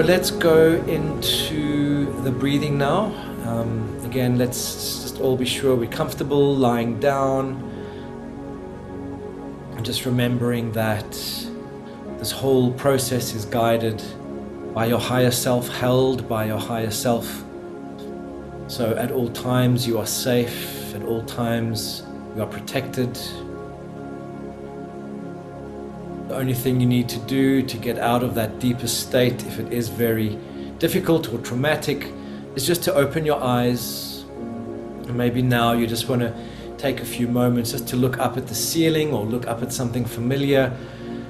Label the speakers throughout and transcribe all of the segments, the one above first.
Speaker 1: let's go into the breathing now. Again, let's just all be sure we're comfortable lying down. And just remembering that this whole process is guided by your higher self, held by your higher self. So at all times you are safe, at all times you are protected. The only thing you need to do to get out of that deepest state, if it is very difficult or traumatic, is just to open your eyes. And maybe now you just want to take a few moments just to look up at the ceiling or look up at something familiar,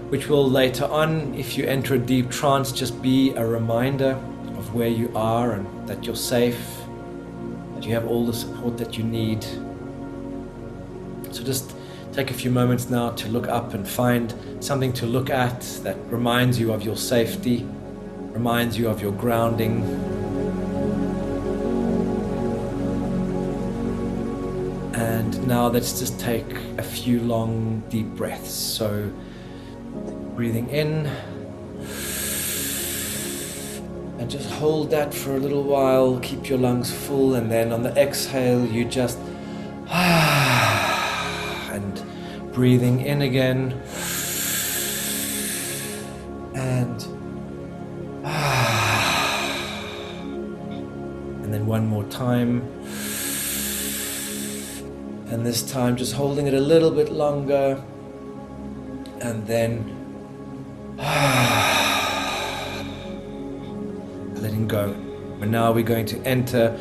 Speaker 1: which will later on, if you enter a deep trance, just be a reminder of where you are and that you're safe, that you have all the support that you need. So just take a few moments now to look up and find something to look at that reminds you of your safety, reminds you of your grounding. And now let's just take a few long, deep breaths. So breathing in, and just hold that for a little while, keep your lungs full, and then on the exhale you just and breathing in again, and then one more time, and this time just holding it a little bit longer, and then letting go. And now we're going to enter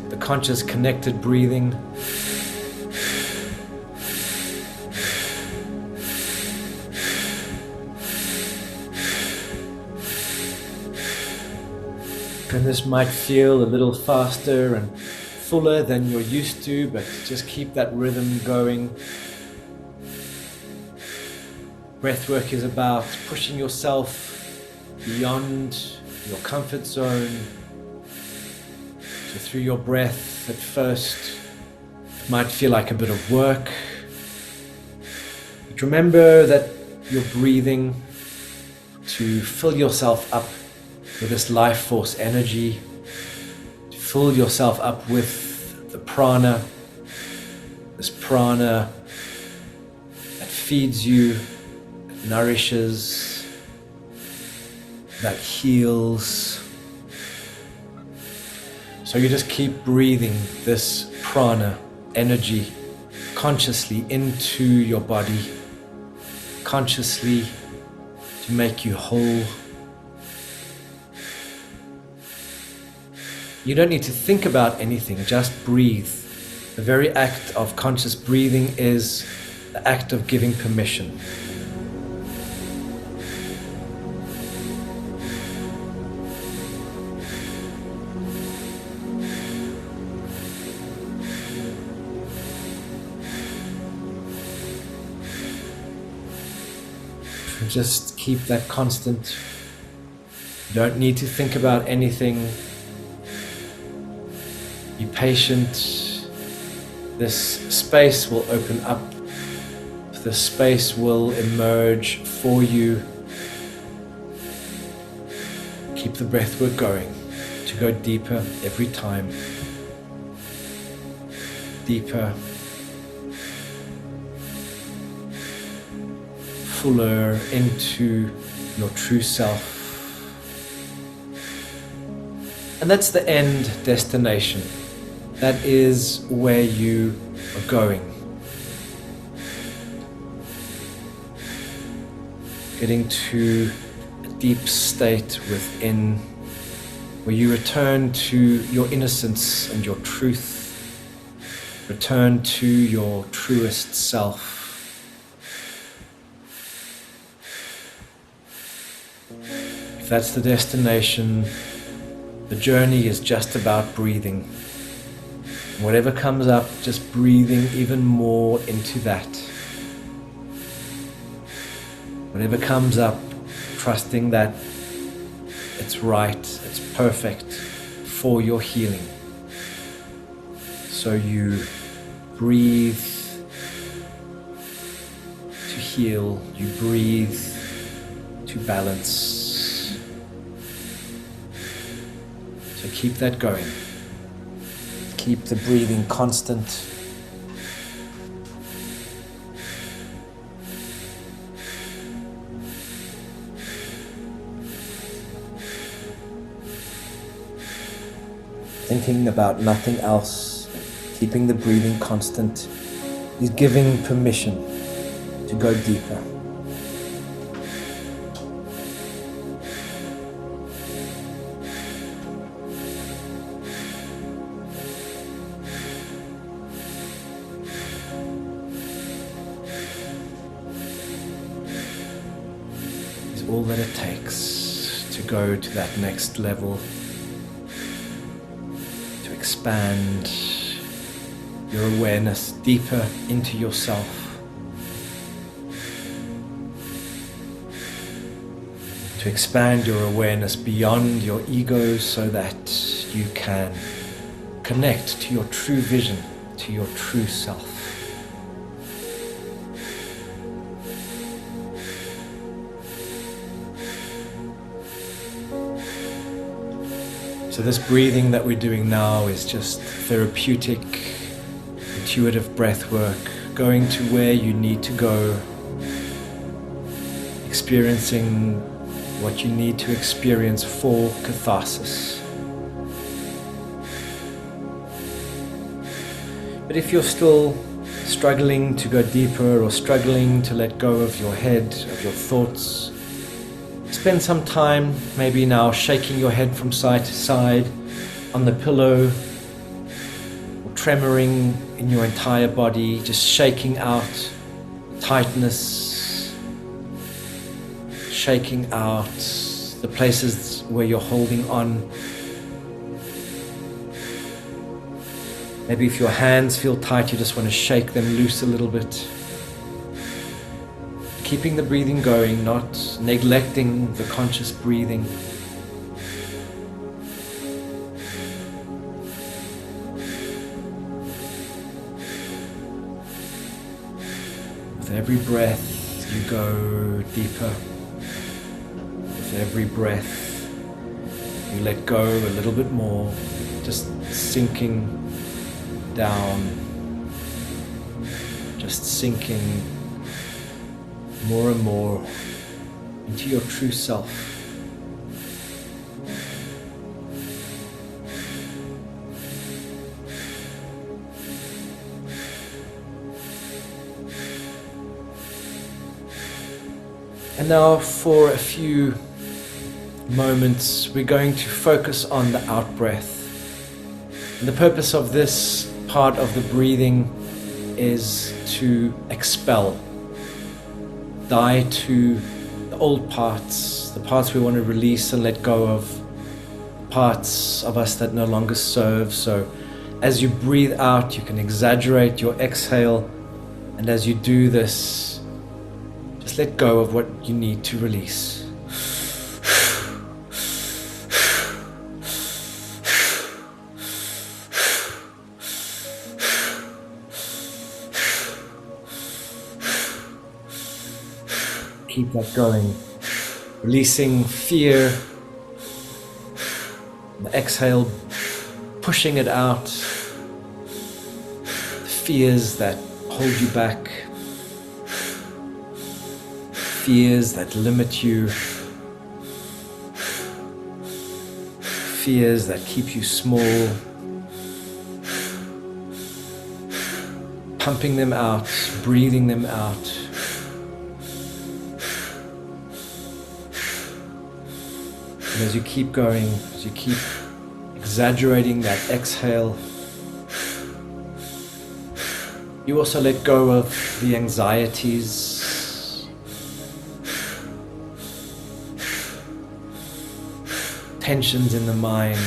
Speaker 1: the conscious connected breathing. And this might feel a little faster and fuller than you're used to, but just keep that rhythm going. Breathwork is about pushing yourself beyond your comfort zone. So through your breath, at first, it might feel like a bit of work. But remember that you're breathing to fill yourself up with this life force energy, to fill yourself up with the prana, this prana that feeds you, that nourishes, that heals. So you just keep breathing this prana energy consciously into your body, consciously to make you whole. You don't need to think about anything, just breathe. The very act of conscious breathing is the act of giving permission. Just keep that constant. You don't need to think about anything. Be patient. This space will open up. This space will emerge for you. Keep the breathwork going to go deeper every time. Deeper. Fuller into your true self. And that's the end destination. That is where you are going. Getting to a deep state within where you return to your innocence and your truth. Return to your truest self. If that's the destination, the journey is just about breathing. Whatever comes up, just breathing even more into that. Whatever comes up, trusting that it's right, it's perfect for your healing. So you breathe to heal, you breathe to balance. So keep that going. Keep the breathing constant. Thinking about nothing else, keeping the breathing constant, is giving permission to go deeper. It's all that it takes to go to that next level. Expand your awareness deeper into yourself, to expand your awareness beyond your ego so that you can connect to your true vision, to your true self. So this breathing that we're doing now is just therapeutic, intuitive breath work, going to where you need to go, experiencing what you need to experience for catharsis. But if you're still struggling to go deeper or struggling to let go of your head, of your thoughts, spend some time, maybe now, shaking your head from side to side on the pillow, or tremoring in your entire body, just shaking out tightness, shaking out the places where you're holding on. Maybe if your hands feel tight, you just want to shake them loose a little bit. Keeping the breathing going, not neglecting the conscious breathing. With every breath, you go deeper. With every breath, you let go a little bit more, just sinking down, just sinking more and more into your true self. And now for a few moments we're going to focus on the out breath. And the purpose of this part of the breathing is to expel, die to the old parts, the parts we want to release and let go of, parts of us that no longer serve. So as you breathe out, you can exaggerate your exhale, and as you do this, just let go of what you need to release. Keep that going, releasing fear. The exhale, pushing it out, the fears that hold you back, fears that limit you, fears that keep you small. Pumping them out, breathing them out. And as you keep going, as you keep exaggerating that exhale, you also let go of the anxieties, tensions in the mind,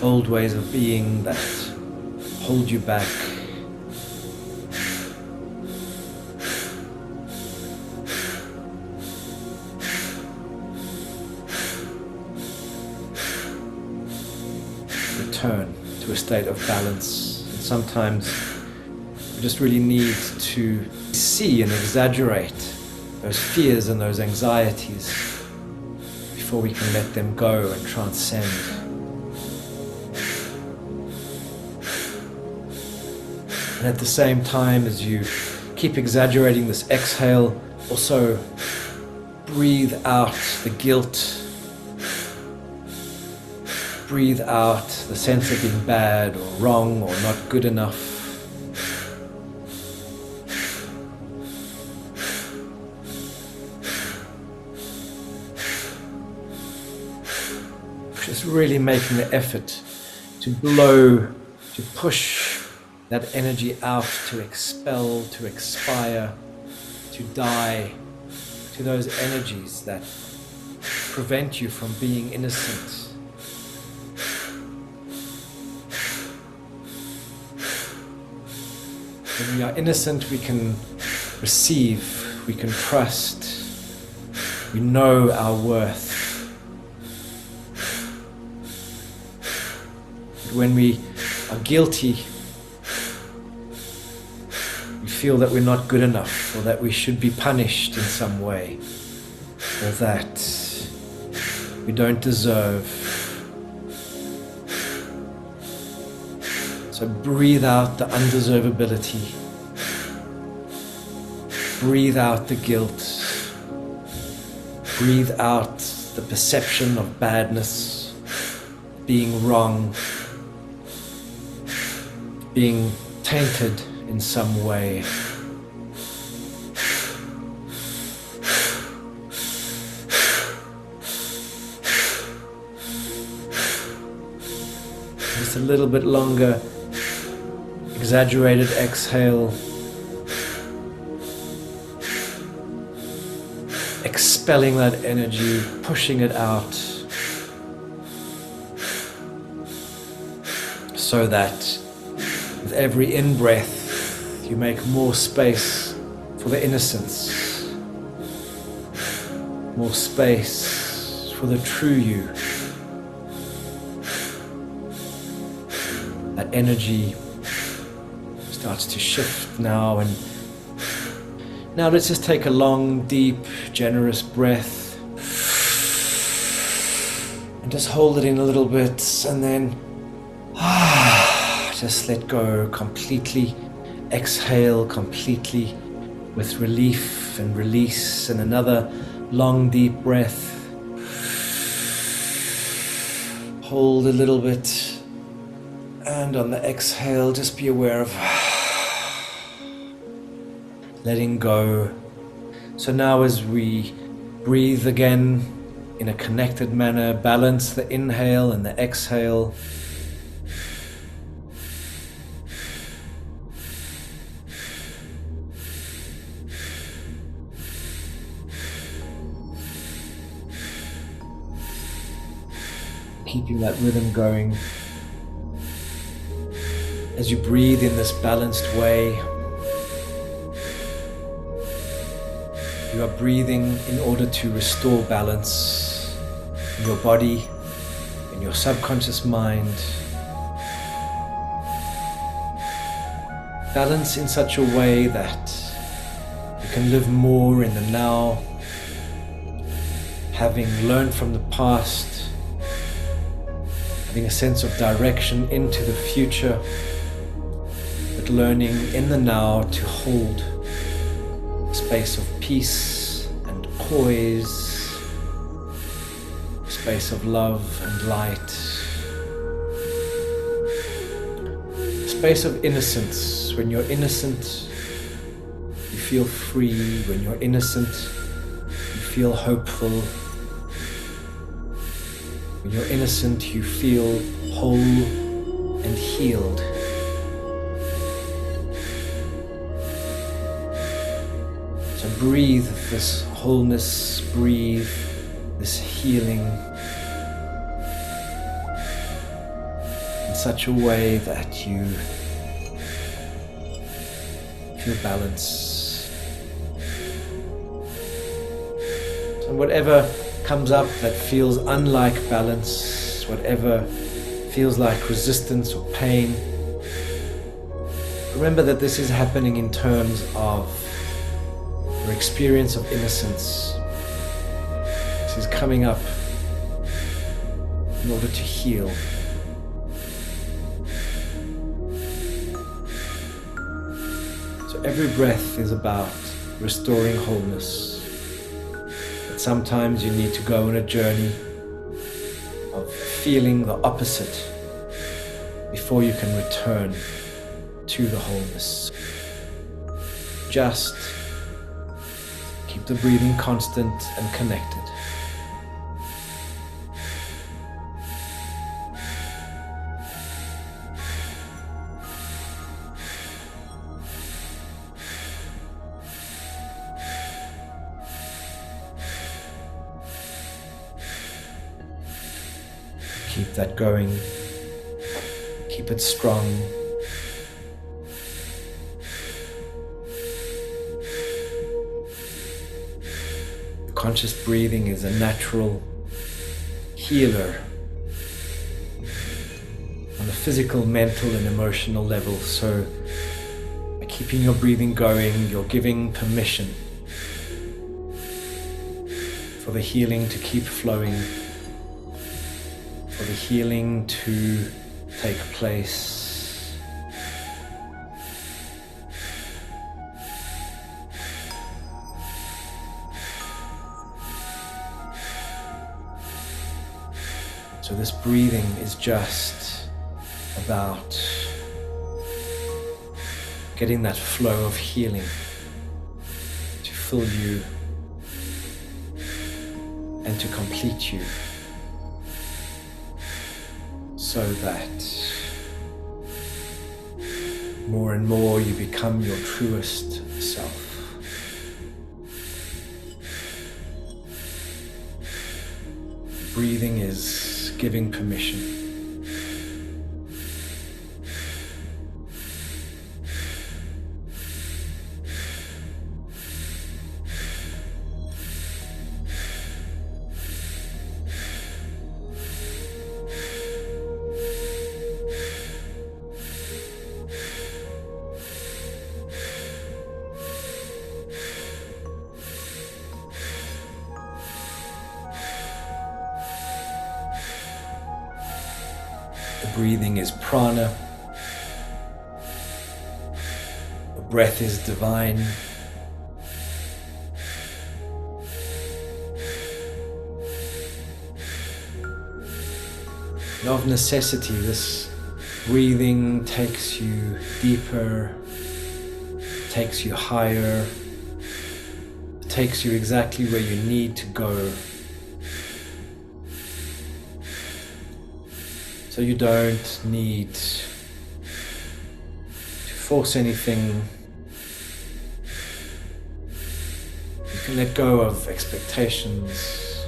Speaker 1: old ways of being that hold you back. Return to a state of balance. And sometimes we just really need to see and exaggerate those fears and those anxieties before we can let them go and transcend. And at the same time, as you keep exaggerating this exhale, also breathe out the guilt. Breathe out the sense of being bad or wrong or not good enough. Just really making the effort to blow, to push that energy out, to expel, to expire, to die, to those energies that prevent you from being innocent. When we are innocent, we can receive, we can trust, we know our worth. But when we are guilty, we feel that we're not good enough, or that we should be punished in some way, or that we don't deserve. So breathe out the undeservability. Breathe out the guilt. Breathe out the perception of badness, being wrong, being tainted in some way. Just a little bit longer. Exaggerated exhale. Expelling that energy, pushing it out, so that with every in-breath you make more space for the innocence, more space for the true you. That energy starts to shift now, and now let's just take a long, deep, generous breath and just hold it in a little bit, and then just let go completely. Exhale completely with relief and release, and another long, deep breath. Hold a little bit, and on the exhale just be aware of letting go. So now as we breathe again in a connected manner, balance the inhale and the exhale. Keeping that rhythm going. As you breathe in this balanced way, you are breathing in order to restore balance in your body, in your subconscious mind. Balance in such a way that you can live more in the now, having learned from the past, having a sense of direction into the future, but learning in the now to hold a space of peace and poise, a space of love and light, a space of innocence. When you're innocent, you feel free. When you're innocent, you feel hopeful. When you're innocent, you feel whole and healed. So breathe this wholeness, breathe this healing in such a way that you feel balance. So whatever comes up that feels unlike balance, whatever feels like resistance or pain, remember that this is happening in terms of your experience of innocence. This is coming up in order to heal. So every breath is about restoring wholeness. But sometimes you need to go on a journey of feeling the opposite before you can return to the wholeness. Just keep the breathing constant and connected. Keep that going. Keep it strong. Conscious breathing is a natural healer on a physical, mental, and emotional level. So by keeping your breathing going, you're giving permission for the healing to keep flowing, for the healing to take place. So this breathing is just about getting that flow of healing to fill you and to complete you, so that more and more you become your truest self. Breathing is giving permission. The breathing is prana. The breath is divine. And of necessity, this breathing takes you deeper, takes you higher, takes you exactly where you need to go. So you don't need to force anything. You can let go of expectations.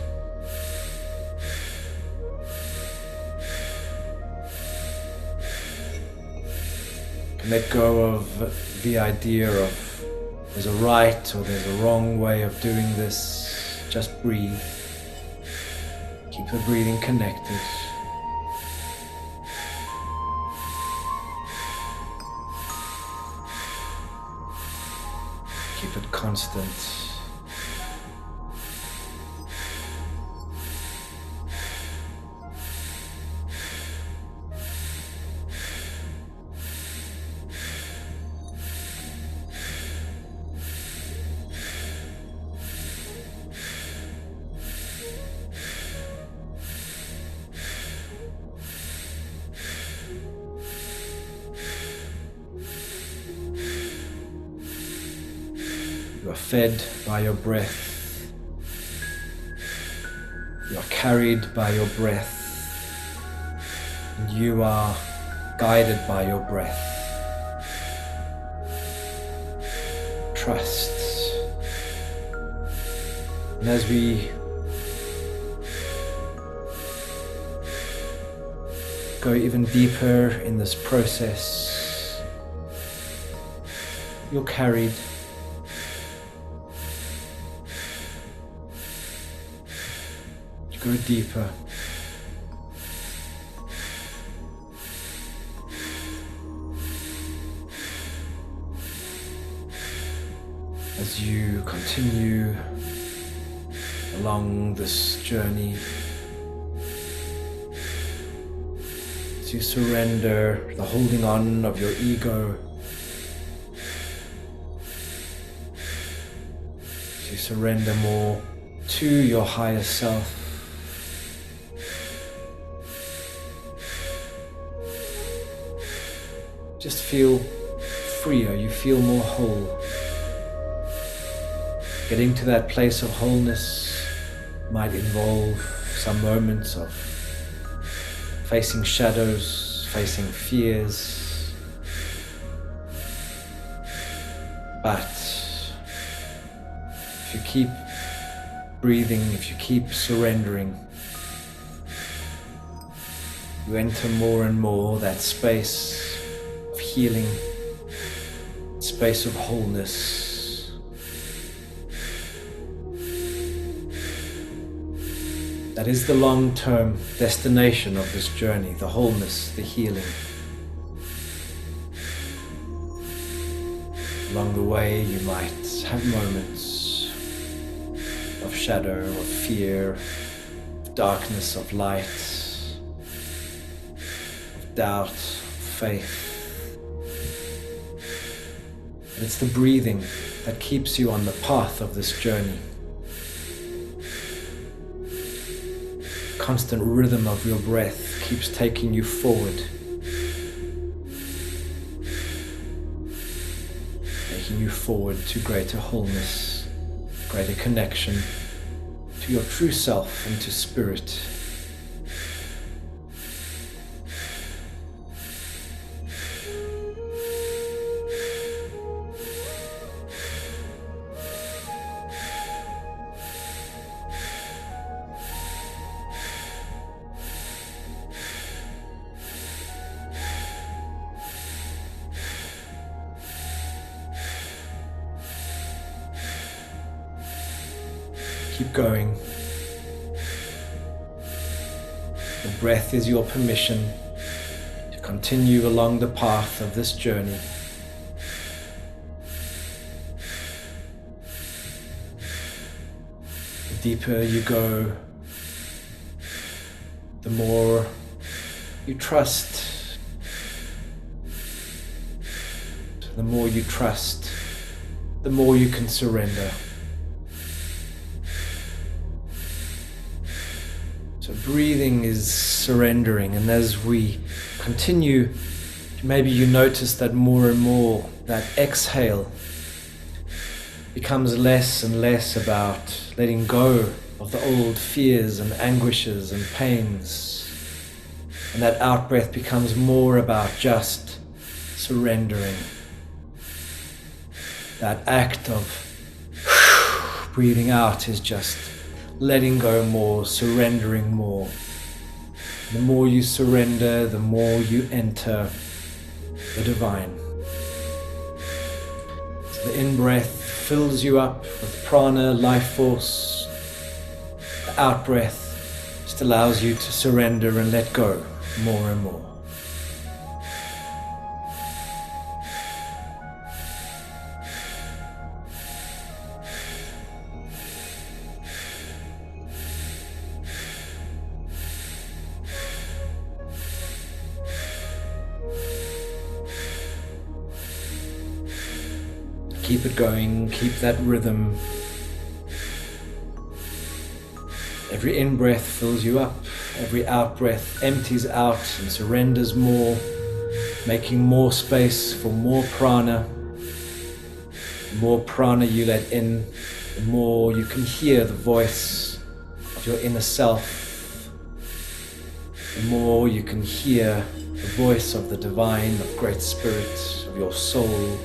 Speaker 1: You can let go of the idea of there's a right or there's a wrong way of doing this. Just breathe. Keep the breathing connected. Keep it constant. You are fed by your breath. You are carried by your breath. And you are guided by your breath. Trust. And as we go even deeper in this process, you're carried. Go deeper. as you continue along this journey to surrender the holding on of your ego, to surrender more to your higher self. Just feel freer, you feel more whole. Getting to that place of wholeness might involve some moments of facing shadows, facing fears, but if you keep breathing, if you keep surrendering, you enter more and more that space of healing, space of wholeness. That is the long-term destination of this journey, the wholeness, the healing. Along the way, you might have moments of shadow, of fear, of darkness, of light, of doubt, of faith. And it's the breathing that keeps you on the path of this journey. Constant rhythm of your breath keeps taking you forward, taking you forward to greater wholeness, greater connection to your true self and to spirit. Keep going. The breath is your permission to continue along the path of this journey. The deeper you go, the more you trust. The more you trust, the more you can surrender. So breathing is surrendering, and as we continue, maybe you notice that more and more that exhale becomes less and less about letting go of the old fears and anguishes and pains, and that out-breath becomes more about just surrendering. That act of breathing out is just letting go more, surrendering more. The more you surrender, the more you enter the divine. So the in-breath fills you up with prana, life force. The out-breath just allows you to surrender and let go more and more. Keep it going, keep that rhythm. Every in-breath fills you up, every out-breath empties out and surrenders more, making more space for more prana. The more prana you let in, the more you can hear the voice of your inner self. The more you can hear the voice of the divine, of Great Spirit, of your soul.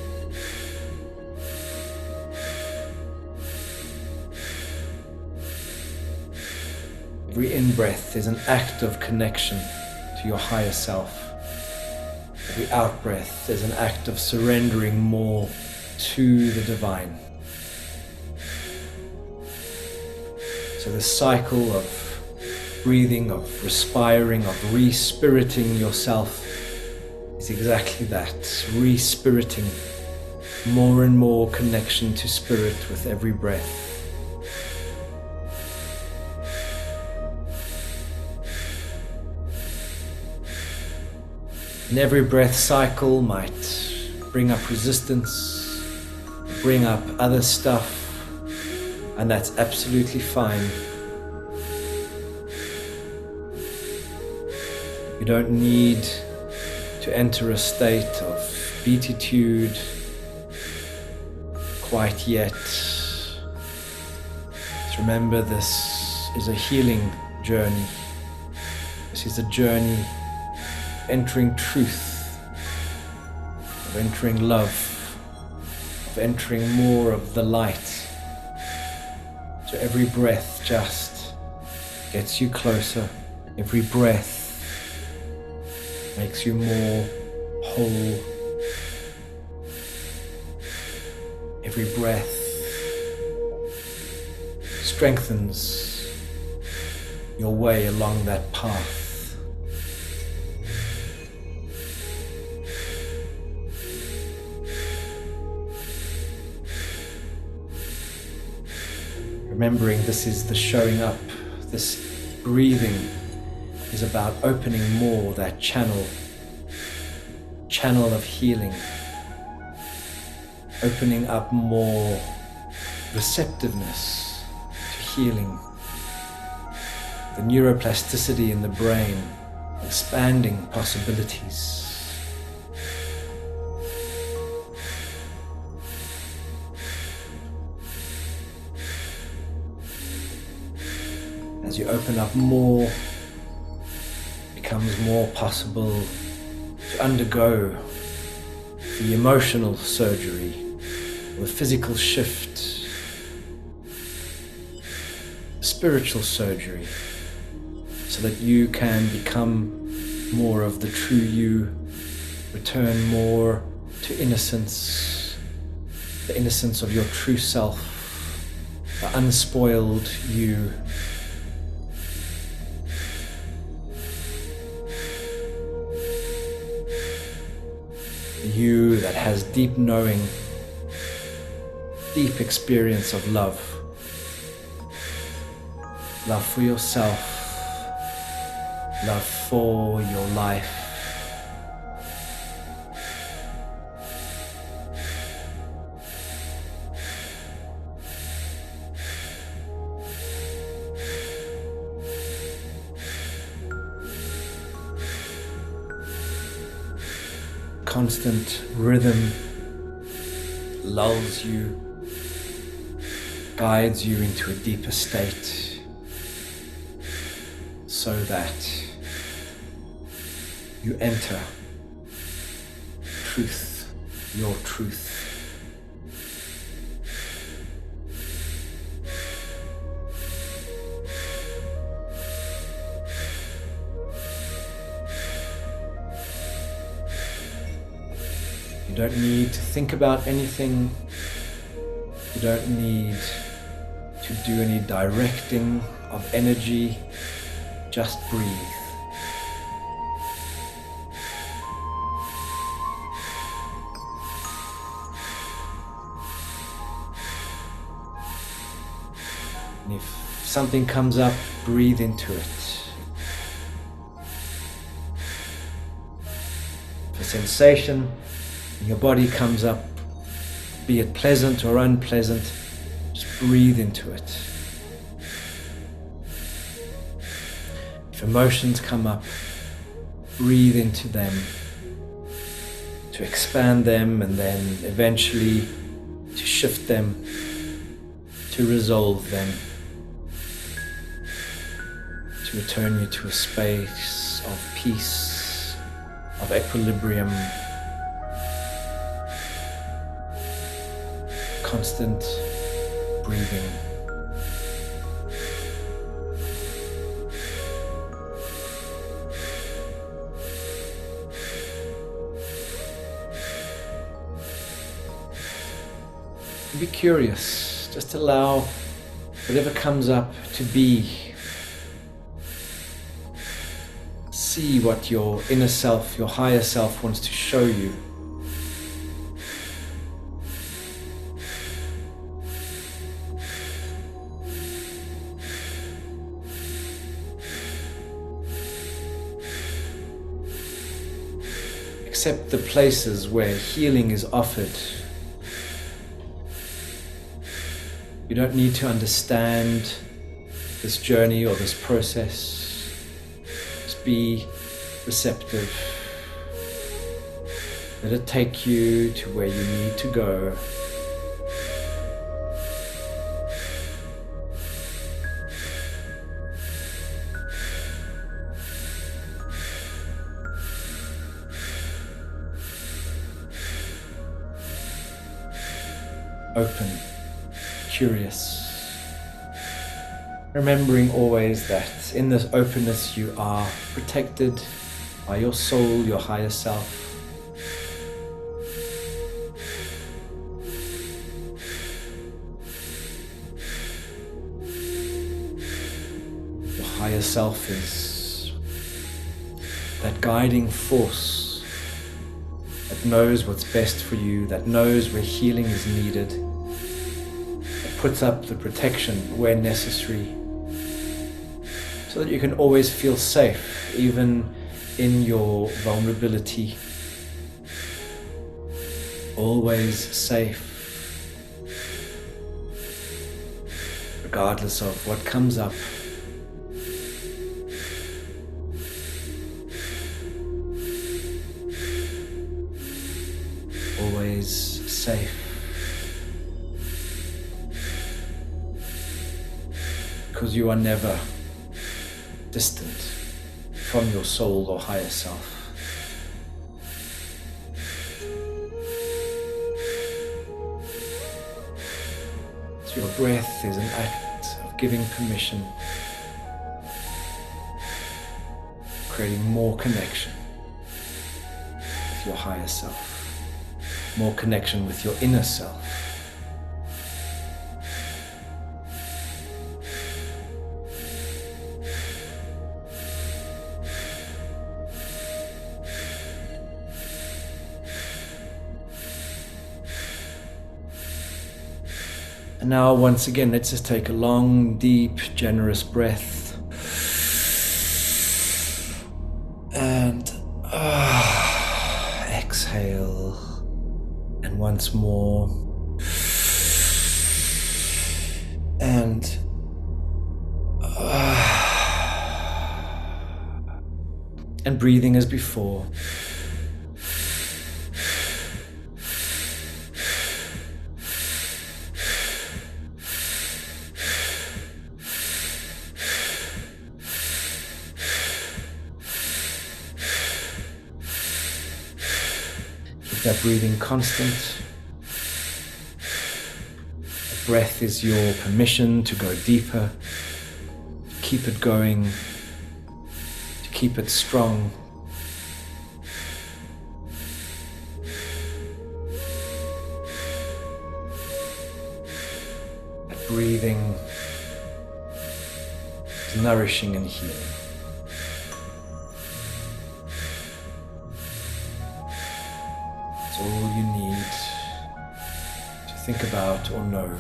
Speaker 1: Every in-breath is an act of connection to your higher self. Every out-breath is an act of surrendering more to the divine. So the cycle of breathing, of respiring, of re-spiriting yourself is exactly that, re-spiriting more and more connection to spirit with every breath. And every breath cycle might bring up resistance, bring up other stuff, and that's absolutely fine. You don't need to enter a state of beatitude quite yet. Just remember, this is a healing journey. This is a journey of entering truth, of entering love, of entering more of the light. So every breath just gets you closer. Every breath makes you more whole. Every breath strengthens your way along that path. Remembering this is the showing up, this breathing is about opening more that channel of healing, opening up more receptiveness to healing, the neuroplasticity in the brain, expanding possibilities. As you open up more, becomes more possible to undergo the emotional surgery, the physical shift, the spiritual surgery, so that you can become more of the true you, return more to innocence, the innocence of your true self, the unspoiled you. You that has deep knowing, deep experience of love. Love for yourself, love for your life. Constant rhythm lulls you, guides you into a deeper state, so that you enter truth, your truth. You don't need to think about anything. You don't need to do any directing of energy. Just breathe. And if something comes up, breathe into it. If a sensation in your body comes up, be it pleasant or unpleasant, just breathe into it. If emotions come up, breathe into them, to expand them and then eventually to shift them, to resolve them, to return you to a space of peace, of equilibrium, constant breathing. Be curious, just allow whatever comes up to be. See what your inner self, your higher self wants to show you. Accept the places where healing is offered. You don't need to understand this journey or this process. Just be receptive. Let it take you to where you need to go. Open, curious, remembering always that in this openness you are protected by your soul, your higher self. Your higher self is that guiding force that knows what's best for you, that knows where healing is needed, that puts up the protection where necessary, so that you can always feel safe, even in your vulnerability. Always safe, regardless of what comes up. Always safe, because you are never distant from your soul or higher self. So your breath is an act of giving permission, creating more connection with your higher self. More connection with your inner self. And now once again, let's just take a long, deep, generous breath. And exhale. And once more, and breathing as before. That breathing constant. The breath is your permission to go deeper, to keep it going, to keep it strong. That breathing is nourishing and healing. All you need to think about or know.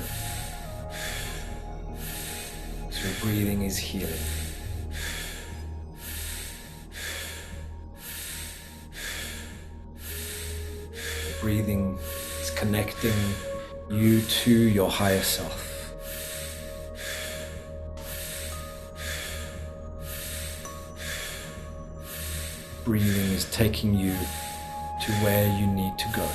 Speaker 1: So your breathing is healing. Your breathing is connecting you to your higher self. Breathing is taking you to where you need to go.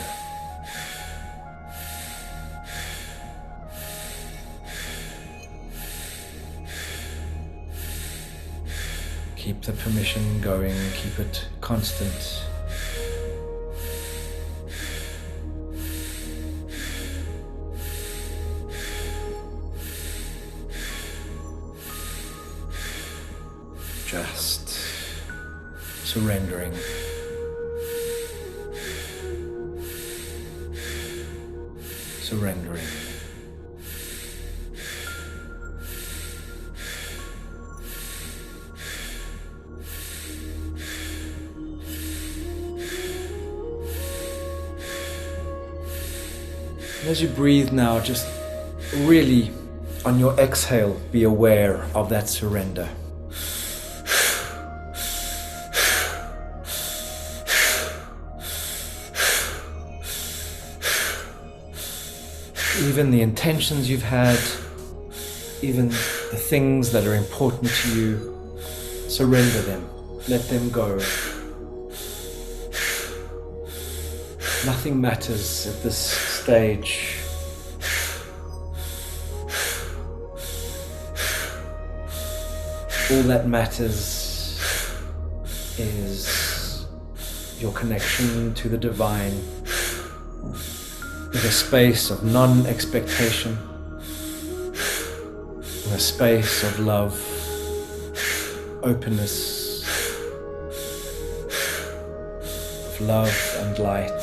Speaker 1: Keep the permission going, keep it constant. Just surrendering. Surrendering. And as you breathe now, just really on your exhale, be aware of that surrender. even the intentions you've had, even the things that are important to you, surrender them. Let them go. Nothing matters at this stage. All that matters is your connection to the divine, in a space of non-expectation, in a space of love, openness, of love and light,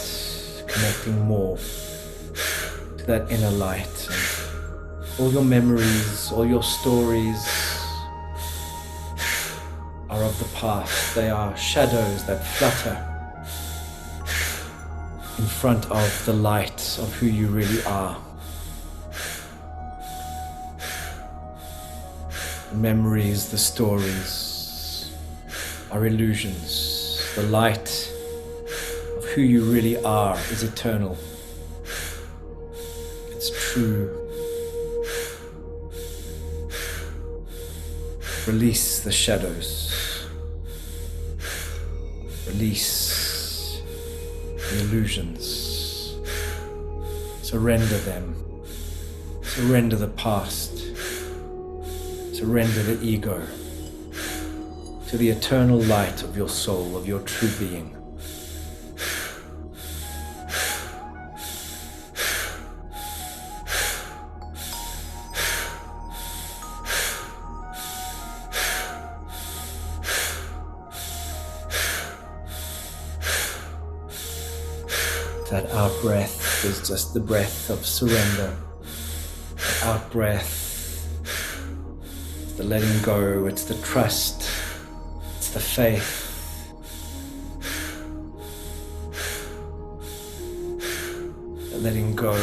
Speaker 1: connecting more to that inner light. And all your memories, all your stories are of the past. They are shadows that flutter in front of the light of who you really are. The memories, the stories are illusions. The light of who you really are is eternal. It's true. Release the shadows. Release the illusions. Surrender them. Surrender the past. Surrender the ego to the eternal light of your soul, of your true being. That out breath is just the breath of surrender. The out breath, it's the letting go, it's the trust, it's the faith. The letting go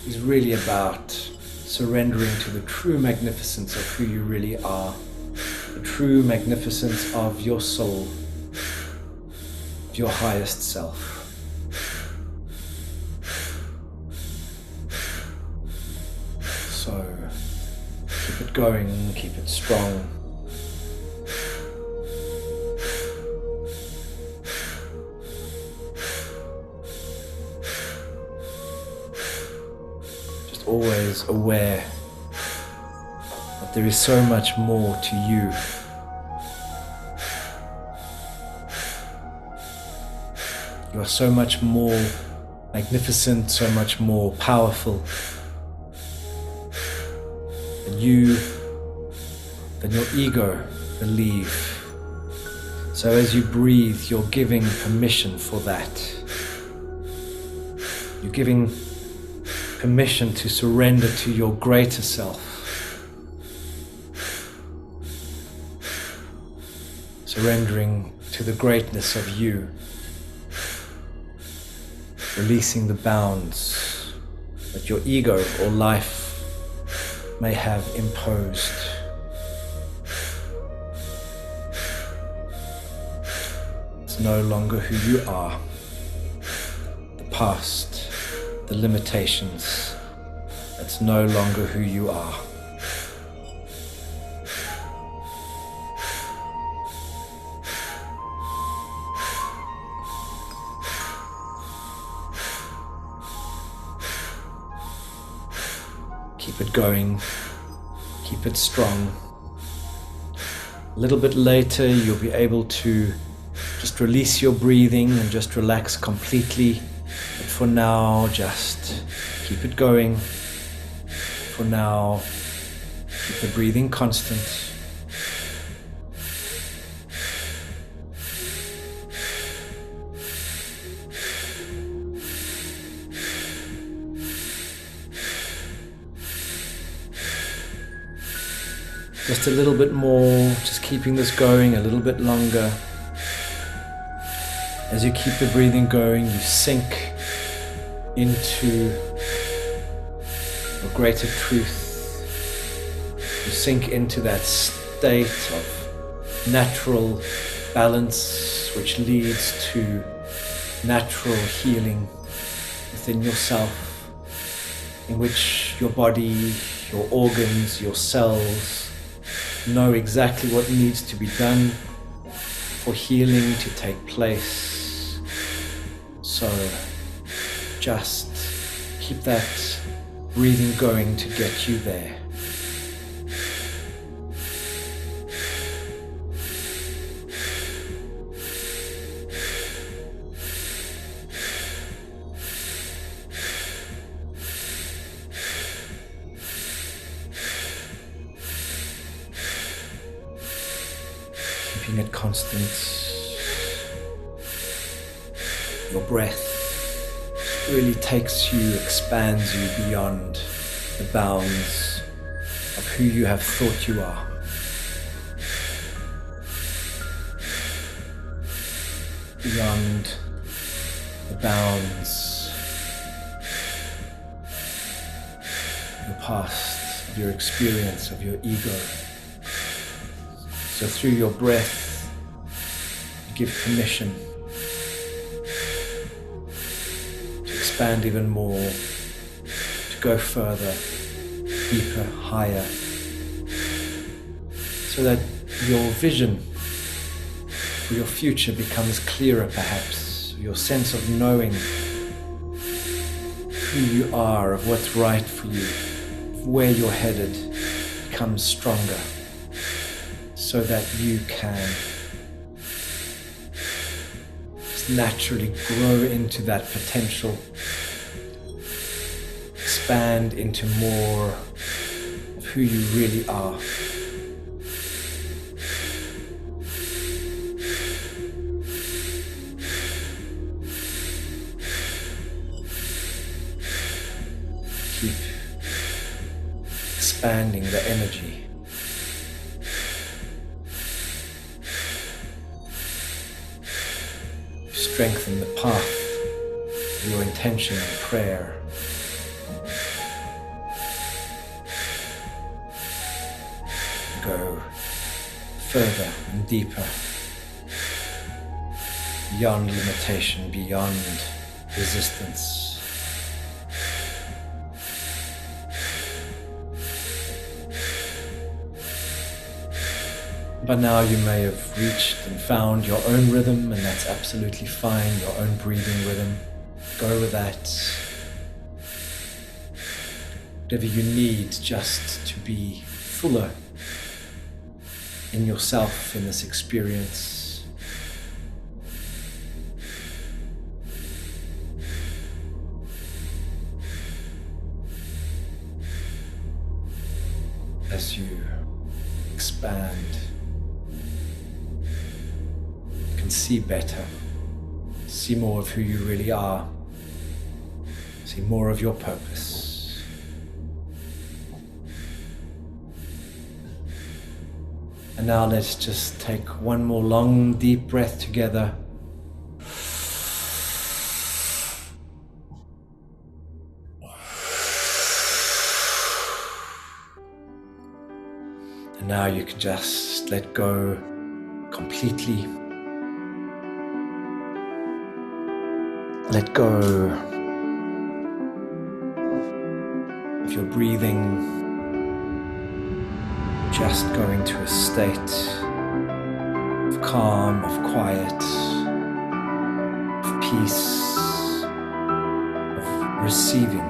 Speaker 1: is really about surrendering to the true magnificence of who you really are, the true magnificence of your soul, your highest self. So keep it going, keep it strong. Just always aware that there is so much more to you. You are so much more magnificent, so much more powerful than you, than your ego believe. So as you breathe, you're giving permission for that. You're giving permission to surrender to your greater self. Surrendering to the greatness of you. Releasing the bounds that your ego or life may have imposed. It's no longer who you are. The past, the limitations, it's no longer who you are. Keep it going, keep it strong. A little bit later you'll be able to just release your breathing and just relax completely. But for now, just keep it going. For now, keep the breathing constant. Just a little bit more, just keeping this going a little bit longer. As you keep the breathing going, you sink into your greater truth. You sink into that state of natural balance, which leads to natural healing, within yourself, in which your body, your organs, your cells know exactly what needs to be done for healing to take place. So just keep that breathing going to get you there. Keeping it constant. Your breath really takes you, expands you beyond the bounds of who you have thought you are. Beyond the bounds of your past, of your experience, of your ego. So through your breath, you give permission to expand even more, to go further, deeper, higher, so that your vision for your future becomes clearer perhaps. Your sense of knowing who you are, of what's right for you, of where you're headed, becomes stronger, so that you can just naturally grow into that potential, expand into more of who you really are. Keep expanding the energy. Strengthen the path of your intention and prayer. Go further and deeper, beyond limitation, beyond resistance. But now you may have reached and found your own rhythm, and that's absolutely fine, your own breathing rhythm. Go with that. Whatever you need just to be fuller in yourself, in this experience. As you expand, you can see better, see more of who you really are, see more of your purpose. And now let's just take one more long, deep breath together. And now you can just let go completely. Let go of your breathing. Just go into a state of calm, of quiet, of peace, of receiving.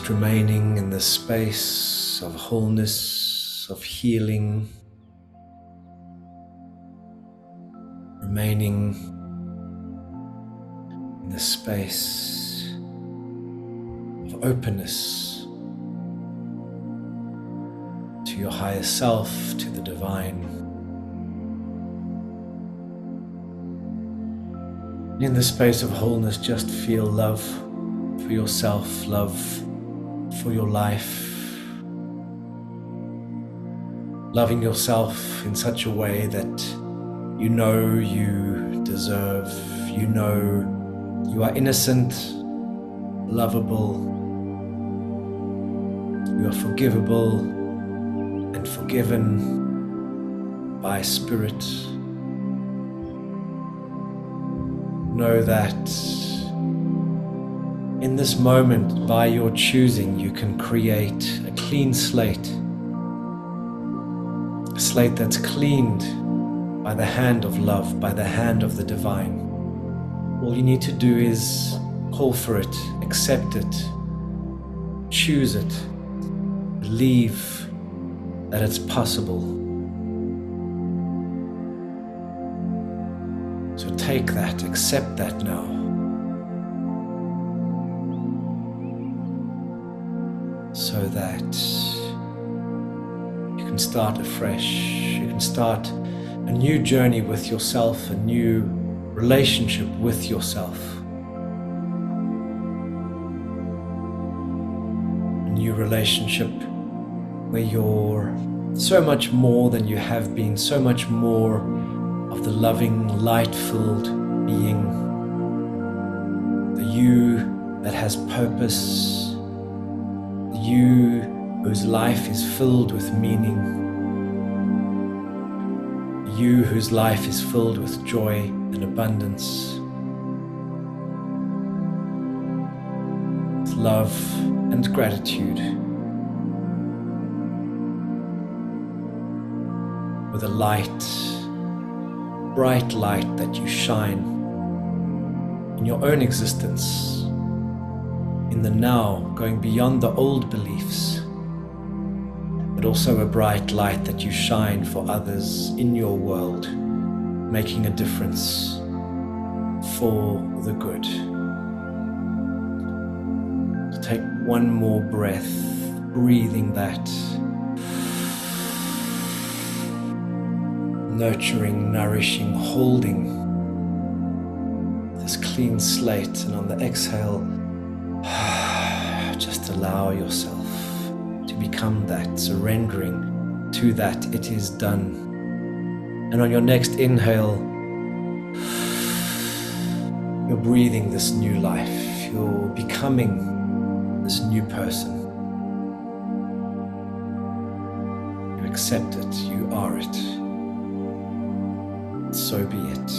Speaker 1: Just remaining in this space of wholeness, of healing, remaining in this space of openness to your higher self, to the divine. In this space of wholeness, just feel love for yourself, love for your life, loving yourself in such a way that you know you deserve, you know you are innocent, lovable, you are forgivable and forgiven by Spirit. Know that in this moment, by your choosing, you can create a clean slate, a slate that's cleaned by the hand of love, by the hand of the divine. All you need to do is call for it, accept it, choose it, believe that it's possible. So take that, accept that now. So that you can start afresh, you can start a new journey with yourself, a new relationship with yourself. A new relationship where you're so much more than you have been, so much more of the loving, light-filled being, the you that has purpose, the you whose life is filled with meaning, the you whose life is filled with joy and abundance, with love and gratitude, with a light, bright light that you shine in your own existence, in the now, going beyond the old beliefs, but also a bright light that you shine for others in your world, making a difference for the good. So take one more breath, breathing that, nurturing, nourishing, holding this clean slate, and on the exhale, just allow yourself to become that, surrendering to that. It is done. And on your next inhale, you're breathing this new life, you're becoming this new person. You accept it, you are it. So be it.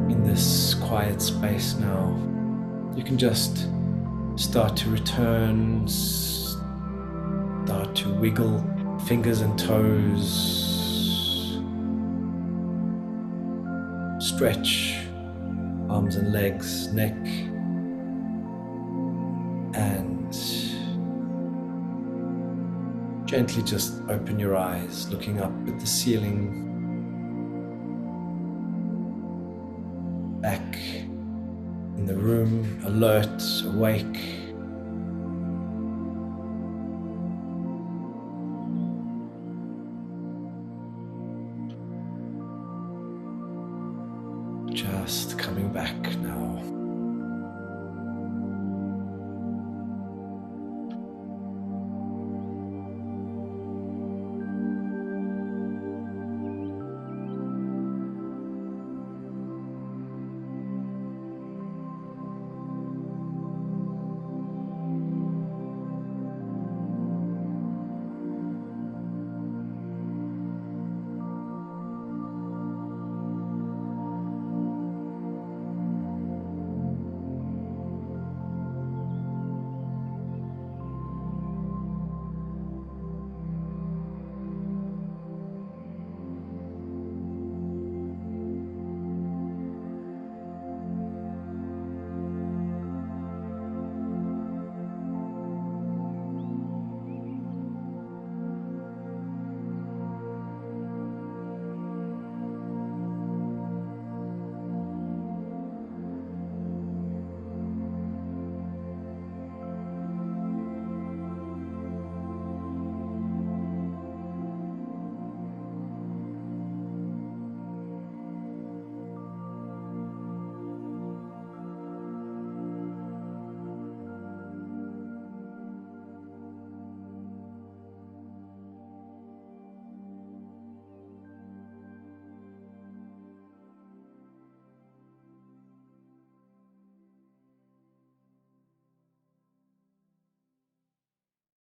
Speaker 1: In this quiet space now, you can just start to return, start to wiggle fingers and toes, stretch arms and legs, neck, and gently just open your eyes, looking up at the ceiling, back in the room, alert, awake.